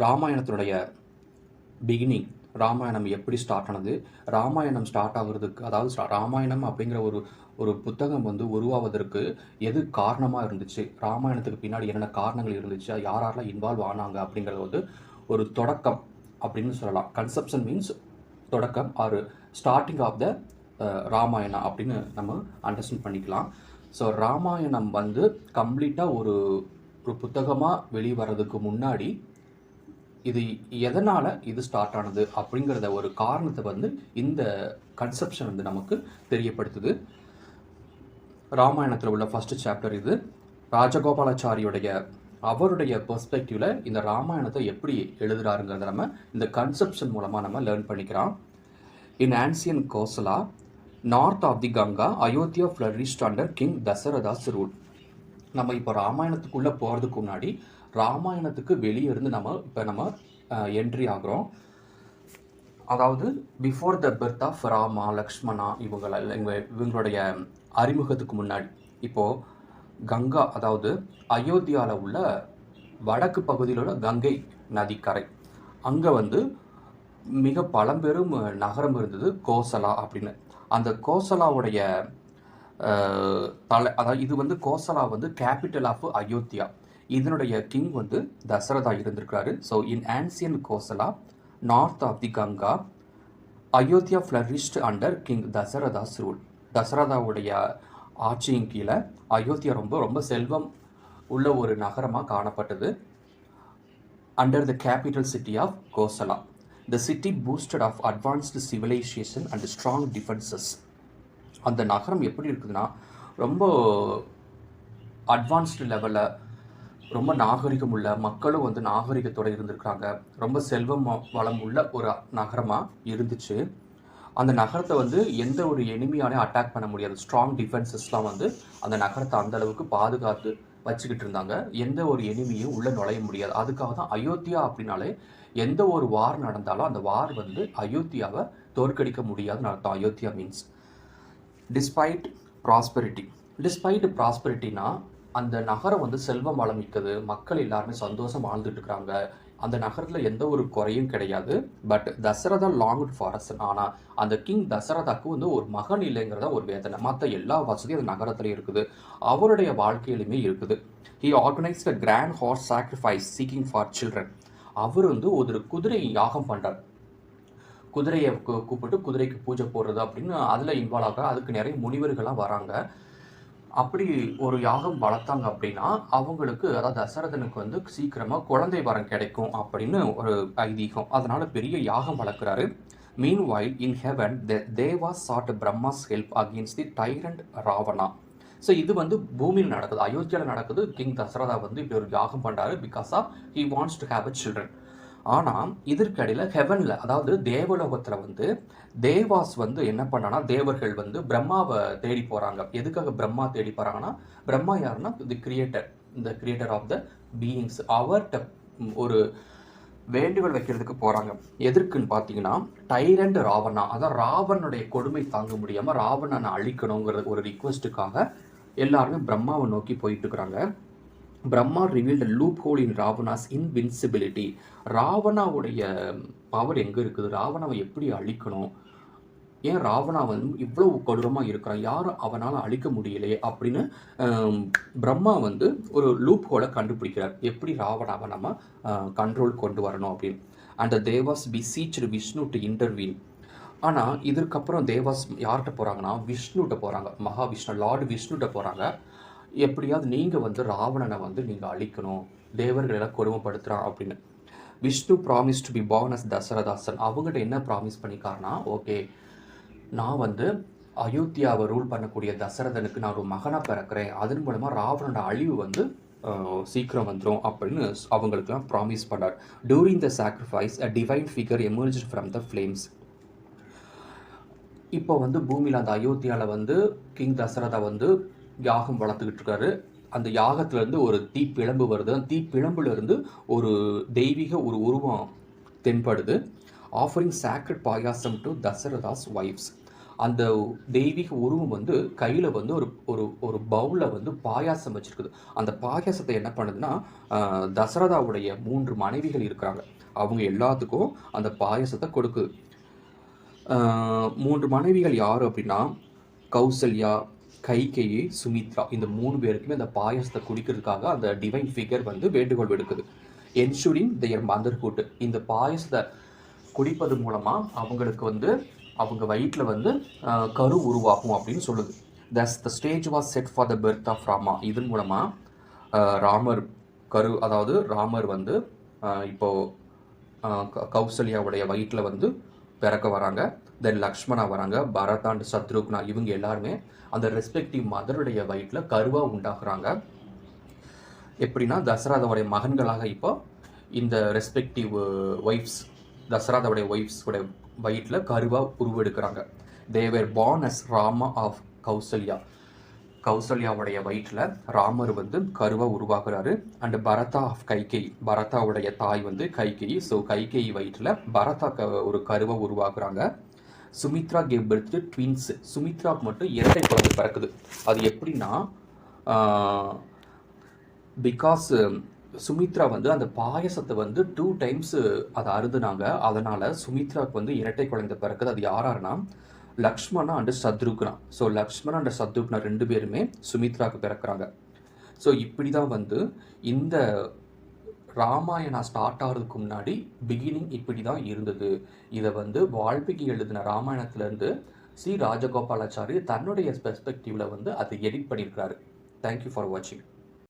ராமாயணத்தினுடைய beginning, Ramayanam எப்படி start ஆனது, Ramayanam start ஆகுறதுக்கு, அதாவது ராமாயணம் அப்படிங்கிற ஒரு புத்தகம் வந்து உருவாவதற்கு எது காரணமாக இருந்துச்சு, ராமாயணத்துக்கு பின்னாடி என்னென்ன காரணங்கள் இருந்துச்சு, யாரெல்லாம் இன்வால்வ் ஆனாங்க அப்படிங்கிறது வந்து ஒரு தொடக்கம் அப்படின்னு சொல்லலாம். கன்செப்ஷன் மீன்ஸ் தொடக்கம் or starting of the Ramayana அப்படின்னு நம்ம அண்டர்ஸ்டாண்ட் பண்ணிக்கலாம். ஸோ ராமாயணம் வந்து கம்ப்ளீட்டாக ஒரு புத்தகமாக வெளிவரதுக்கு முன்னாடி இது எதனால் இது ஸ்டார்ட் ஆனது அப்படிங்கிறத ஒரு காரணத்தை வந்து இந்த கன்செப்ஷன் வந்து நமக்கு தெரியப்படுத்துது. ராமாயணத்தில் உள்ள ஃபர்ஸ்ட் சாப்டர் இது. ராஜகோபாலாச்சாரியுடைய அவருடைய பெர்ஸ்பெக்டிவில் இந்த ராமாயணத்தை எப்படி எழுதுறாருங்கிறத நம்ம இந்த கன்செப்ஷன் மூலமாக நம்ம லேர்ன் பண்ணிக்கிறோம். In ancient Kosala north of the Ganga Ayodhya flourished under king Dasharatha's rule. நம்ம இப்போ ராமாயணத்துக்குள்ளே போகிறதுக்கு முன்னாடி ராமாயணத்துக்கு வெளியே இருந்து நம்ம என்ட்ரி ஆகிறோம். அதாவது before the birth of Rama Lakshmana இவங்களுடைய அறிமுகத்துக்கு முன்னாடி இப்போது கங்கா, அதாவது அயோத்தியாவில் உள்ள வடக்கு பகுதியில் உள்ள கங்கை நதிக்கரை, அங்கே வந்து மிக பழம்பெரும் நகரம் இருந்தது கோசலா அப்படின்னு. அந்த கோசலாவுடைய அதாவது இது வந்து கோசலா வந்து கேபிட்டல் ஆஃப் அயோத்தியா. இதனுடைய கிங் வந்து தசரதா இருந்திருக்கிறாரு. So in ancient Kosala north of the Ganga Ayodhya flourished under king Dasharatha's rule. தசரதாவுடைய ஆட்சியின் கீழே அயோத்தியா ரொம்ப செல்வம் உள்ள ஒரு நகரமாக காணப்பட்டது. Under the capital city of Kosala. The city boasted of advanced civilisation and strong defences. அந்த நகரம் எப்படி இருக்குதுன்னா ரொம்ப அட்வான்ஸ்டு லெவலில், ரொம்ப நாகரிகம் உள்ள மக்களும் வந்து நாகரிகத்தோடு இருந்திருக்கிறாங்க. ரொம்ப செல்வம் வளம் உள்ள ஒரு நகரமாக இருந்துச்சு. அந்த நகரத்தை வந்து எந்த ஒரு எனிமியாலே அட்டாக் பண்ண முடியாது. ஸ்ட்ராங் டிஃபென்சஸ்லாம் வந்து அந்த நகரத்தை அந்த அளவுக்கு பாதுகாத்து வச்சுக்கிட்டு இருந்தாங்க. எந்த ஒரு எனிமியும் உள்ளே நுழைய முடியாது. அதுக்காக தான் அயோத்தியா அப்படின்னாலே எந்த ஒரு வார் நடந்தாலும் அந்த வார் வந்து அயோத்தியாவை தோற்கடிக்க முடியாதுன்னு அர்த்தம். Ayodhya means despite prosperity. Despite ப்ராஸ்பெரிட்டினா அந்த நகரம் வந்து செல்வம் வளமிக்கது, மக்கள் எல்லாருமே சந்தோஷம் வாழ்ந்துட்டு இருக்கிறாங்க, அந்த நகரத்தில் எந்த ஒரு குறையும் கிடையாது. But Dasharatha longed for a son. ஆனால் அந்த கிங் தசரதாக்கு வந்து ஒரு மகன் இல்லைங்கிறத ஒரு வேதனை. மற்ற எல்லா வசதியும் அந்த நகரத்தில் இருக்குது, அவருடைய வாழ்க்கையிலுமே இருக்குது. He organised a grand horse sacrifice seeking for children. அவர் வந்து ஒரு குதிரை யாகம் பண்ணுறார். குதிரையை கூப்பிட்டு குதிரைக்கு பூஜை போடுறது அப்படின்னு அதில் இன்வால்வ் ஆக அதுக்கு நிறைய முனிவர்கள்லாம் வராங்க. அப்படி ஒரு யாகம் வளர்த்தாங்க அப்படின்னா அவங்களுக்கு, அதாவது தசரதனுக்கு வந்து சீக்கிரமாக குழந்தை வரம் கிடைக்கும் அப்படின்னு ஒரு ஐதீகம். அதனால பெரிய யாகம் வளர்க்குறாரு. Meanwhile in heaven Deva sought Brahma's help against the tyrant Ravana. So இது வந்து பூமியில் நடக்குது, அயோத்தியாவில் நடக்குது. கிங் தசரதா வந்து இப்படி ஒரு யாகம் பண்ணுறாரு because of he wants to have a children. ஆனால் இதற்கிடையில் ஹெவனில், அதாவது தேவலோகத்தில் வந்து தேவாஸ் வந்து என்ன பண்ணானா, தேவர்கள் வந்து பிரம்மாவை தேடி போகிறாங்க. எதுக்காக பிரம்மா தேடி போகிறாங்கன்னா, பிரம்மா யாருன்னா தி கிரியேட்டர், இந்த கிரியேட்டர் ஆஃப் த பீயிங்ஸ். அவர்கிட்ட ஒரு வேண்டுகோள் வைக்கிறதுக்கு போகிறாங்க. எதற்குன்னு பார்த்தீங்கன்னா டைரண்ட் ராவணா, அதான் ராவனுடைய கொடுமை தாங்க முடியாமல் ராவணனை அழிக்கணுங்கிற ஒரு ரிக்வெஸ்ட்டுக்காக எல்லாருமே பிரம்மாவை நோக்கி போயிட்டு இருக்கிறாங்க. பிரம்மா ரிவீல்ட் லூப் ஹோல் இன் ராவணாஸ் இன்வின்சிபிலிட்டி. ராவணாவுடைய பவர் எங்கே இருக்குது, ராவணாவை எப்படி அழிக்கணும், ஏன் ராவணா வந்து இவ்வளவு கொடூரமாக இருக்கிறான், யாரும் அவனால் அழிக்க முடியலையே அப்படின்னு பிரம்மா வந்து ஒரு லூப் ஹோலை கண்டுபிடிக்கிறார், எப்படி ராவணாவை நம்ம கண்ட்ரோல் கொண்டு வரணும் அப்படின்னு. And Devas beseeched Vishnu to intervene. ஆனால் இதற்கப்புறம் தேவாஸ் யார்கிட்ட போகிறாங்கன்னா விஷ்ணுகிட்ட போகிறாங்க. மகாவிஷ்ணு, லார்டு விஷ்ணுகிட்ட போகிறாங்க. எப்படியாவது நீங்கள் வந்து ராவணனை வந்து நீங்கள் அழிக்கணும், தேவர்களெல்லாம் கொடுமைப்படுத்துகிறான் அப்படின்னு. Vishnu promise to be born as Dasharatha's son. அவங்ககிட்ட என்ன ப்ராமிஸ் பண்ணிக்காருன்னா, ஓகே நான் வந்து அயோத்தியாவை ரூல் பண்ணக்கூடிய தசரதனுக்கு நான் ஒரு மகனாக பிறக்கிறேன், அதன் மூலமாக ராவணனோட அழிவு வந்து சீக்கிரம் வந்துடும் அப்படின்னு அவங்களுக்குலாம் ப்ராமிஸ் பண்ணார். During the sacrifice a divine figure emerge from the flames. இப்போ வந்து பூமியில் அந்த அயோத்தியாவில் வந்து கிங் தசரதா வந்து யாகம் வளர்த்துக்கிட்டு இருக்காரு. அந்த யாகத்திலேருந்து ஒரு தீப்பிழம்பு வருது. அந்த தீப்பிழம்புலேருந்து ஒரு தெய்வீக ஒரு உருவம் தென்படுது. Offering sacred payasam to Dasharatha's wives. அந்த தெய்வீக உருவம் வந்து கையில் வந்து ஒரு ஒரு ஒரு பவுலில் வந்து பாயாசம் வச்சுருக்குது. அந்த பாயாசத்தை என்ன பண்ணுதுன்னா, தசரதாவுடைய 3 மனைவிகள் இருக்கிறாங்க. அவங்க எல்லாத்துக்கும் அந்த பாயாசத்தை கொடுக்குது. 3 மனைவிகள் யார் அப்படின்னா, கௌசல்யா, கைகேயி, சுமித்ரா. இந்த 3 பேருக்குமே அந்த பாயாசத்தை குடிக்கிறதுக்காக அந்த டிவைன் ஃபிகர் வந்து வேண்டுகோள் விடுக்குது. Ensuring their motherhood. இந்த பாயாசத்தை குடிப்பது மூலமாக அவங்களுக்கு வந்து அவங்க வயிற்றில் வந்து கரு உருவாகும் அப்படின்னு சொல்லுது. thus the stage was set for the birth of Rama. இதன் மூலமாக ராமர் அதாவது ராமர் வந்து இப்போது கௌசல்யாவுடைய வயிற்றில் வந்து பிறக்க வராங்க. தென் லக்ஷ்மணா வராங்க, பரதா அண்ட் சத்ருக்னா இவங்க எல்லாருமே அந்த ரெஸ்பெக்டிவ் மதருடைய வயிற்றில் கருவாக உண்டாக்குறாங்க. எப்படின்னா தசரதாவுடைய மகன்களாக இப்போ இந்த ரெஸ்பெக்டிவ் ஒய்ஃப்ஸ், தசரதாவுடைய ஒய்ஃப்ஸோடைய வயிற்றில் கருவாக உருவெடுக்கிறாங்க. They were born as Rama of Kausalya. கௌசல்யாவுடைய வயிற்றில் ராமர் வந்து கருவாக உருவாகிறாரு. அண்ட் பரதா ஆஃப் கைகேயி, பரதாவுடைய தாய் வந்து கைகேயி. ஸோ கைகேயி வயிற்றில் பரதா ஒரு கருவாக உருவாக்குறாங்க. Sumitra gave birth to twins. சுமித்ராவுக்கு மட்டும் இரட்டை குழந்தை பிறக்குது. அது எப்படின்னா, பிகாஸ் சுமித்ரா வந்து அந்த பாயசத்தை வந்து 2 times அதை அருந்துனாங்க. அதனால் சுமித்ராவுக்கு வந்து இரட்டை குழந்தை பிறக்குது. அது யாராருன்னா Lakshmana and Shatrughna. So Lakshmana and Shatrughna 2 பேருமே சுமித்ராவுக்கு பிறக்கிறாங்க. ஸோ இப்படி தான் வந்து இந்த ராமாயணா ஸ்டார்ட் ஆகிறதுக்கு முன்னாடி பிகினிங் இப்படி தான் இருந்தது. இதை வந்து வால்மீகி எழுதின ராமாயணத்துலேருந்து சி ராஜகோபாலாச்சாரி தன்னுடைய பெர்ஸ்பெக்டிவில் வந்து அதை எடிட் பண்ணியிருக்கிறாரு. தேங்க்யூ ஃபார் வாட்சிங்.